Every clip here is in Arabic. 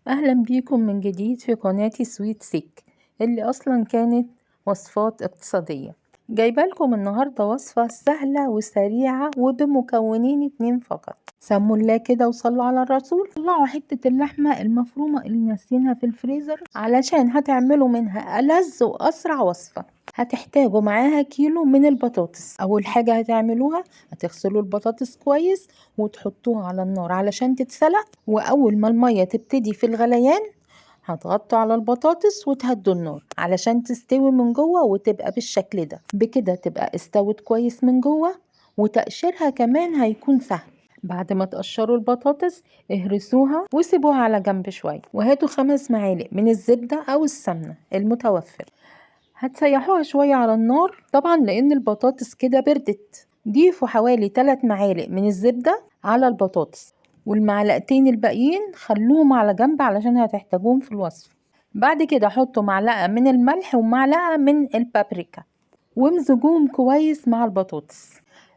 اهلا بيكم من جديد في قناتي سويت سيك اللي اصلا كانت وصفات اقتصادية. جايبه لكم النهاردة وصفة سهلة وسريعة وبمكونين 2 فقط. سموا الله كده وصلوا على الرسول. طلعوا حتة اللحمة المفرومة اللي ناسينها في الفريزر علشان هتعملوا منها ألذ وأسرع وصفة. هتحتاجوا معاها كيلو من البطاطس. اول حاجة هتعملوها هتغسلوا البطاطس كويس وتحطوها على النار علشان تتسلق، واول ما المية تبتدي في الغليان هتغطوا على البطاطس وتهدوا النار علشان تستوي من جوه وتبقى بالشكل ده. بكده تبقى استوت كويس من جوه وتقشيرها كمان هيكون سهل. بعد ما تقشروا البطاطس اهرسوها وسيبوها على جنب شوية، وهاتوا 5 معالق من الزبدة او السمنة المتوفر. هتسيحوها شوية على النار طبعا لان البطاطس كده بردت. ضيفوا حوالي 3 معالق من الزبدة على البطاطس، والمعلقتين الباقيين خلوهم على جنب علشان هتحتاجوهم في الوصفة. بعد كده حطوا معلقة من الملح ومعلقة من البابريكا وامزجوهم كويس مع البطاطس.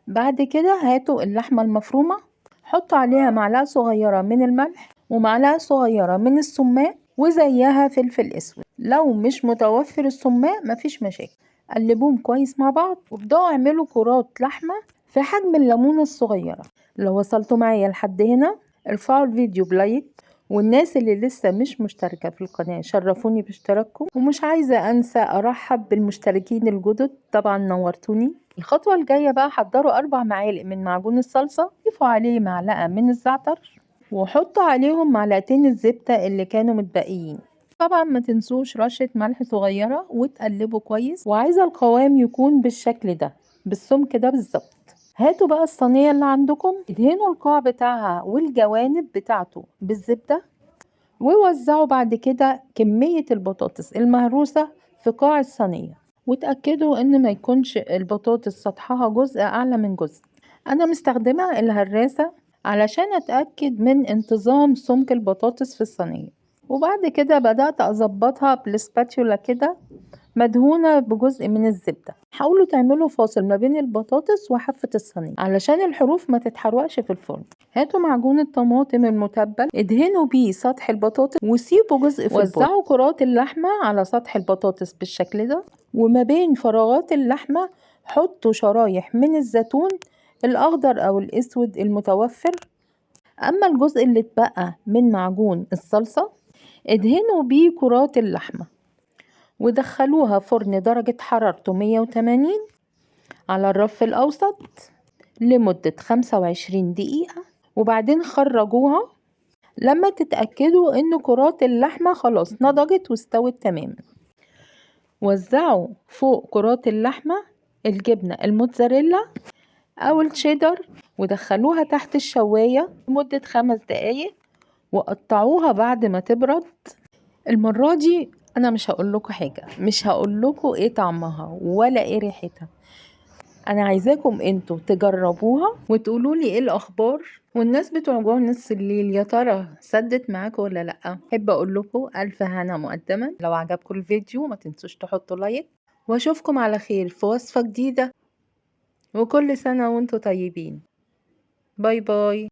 بعد كده هاتوا اللحمة المفرومة، حطوا عليها معلقة صغيرة من الملح ومعلقة صغيرة من السماق وزيها فلفل اسود. لو مش متوفر السماق مفيش مشاكل. قلبوهم كويس مع بعض وابدأوا اعملوا كرات لحمة في حجم الليمونة الصغيرة. لو وصلتوا معايا لحد هنا ارفعوا الفيديو بلايك، والناس اللي لسه مش مشتركة في القناة شرفوني باشتراككم، ومش عايزة انسى ارحب بالمشتركين الجدد طبعا نورتوني. الخطوة الجاية بقى حضروا 4 معالق من معجون الصلصة، ضيفوا عليه معلقة من الزعتر وحطوا عليهم معلقتين الزبدة اللي كانوا متبقيين. طبعا ما تنسوش رشة ملح صغيرة وتقلبوا كويس، وعايزة القوام يكون بالشكل ده بالسمك ده بالظبط. هاتوا بقى الصينية اللي عندكم، ادهنوا القاع بتاعها والجوانب بتاعته بالزبدة، ووزعوا بعد كده كمية البطاطس المهروسة في قاع الصينية، وتأكدوا ان ما يكونش البطاطس سطحها جزء اعلى من جزء. انا مستخدمة الهراسة علشان اتأكد من انتظام سمك البطاطس في الصينية. وبعد كده بدأت اظبطها بالسباتيولا كده مدهونة بجزء من الزبدة. حاولوا تعملوا فاصل ما بين البطاطس وحافة الصينية علشان الحروف ما تتحرقش في الفرن. هاتوا معجون الطماطم المتبل ادهنوا بيه سطح البطاطس وسيبوا جزء في البطاطس. وزعوا كرات اللحمة على سطح البطاطس بالشكل ده، وما بين فراغات اللحمة حطوا شرايح من الزيتون الأخضر أو الأسود المتوفر. أما الجزء اللي اتبقى من معجون الصلصة ادهنوا بيه كرات اللحمة ودخلوها فرن درجة حرارته 180 على الرف الأوسط لمدة 25 دقيقة، وبعدين خرجوها لما تتأكدوا ان كرات اللحمة خلاص نضجت واستوت تماما. وزعوا فوق كرات اللحمة الجبنة الموتزاريلا او الشيدر ودخلوها تحت الشواية لمدة 5 دقايق وقطعوها بعد ما تبرد. المرة دي انا مش هقول لكم حاجة، مش هقول لكم ايه طعمها ولا ايه ريحتها. انا عايزاكم انتوا تجربوها وتقولوا لي ايه الاخبار. والناس بتوع جوع نص الليل يا ترى سدت معاكم ولا لا؟ احب اقول لكم الف هنا مقدما. لو عجبكم الفيديو ما تنسوش تحطوا لايك، واشوفكم على خير في وصفة جديدة، وكل سنة وانتوا طيبين. باي باي.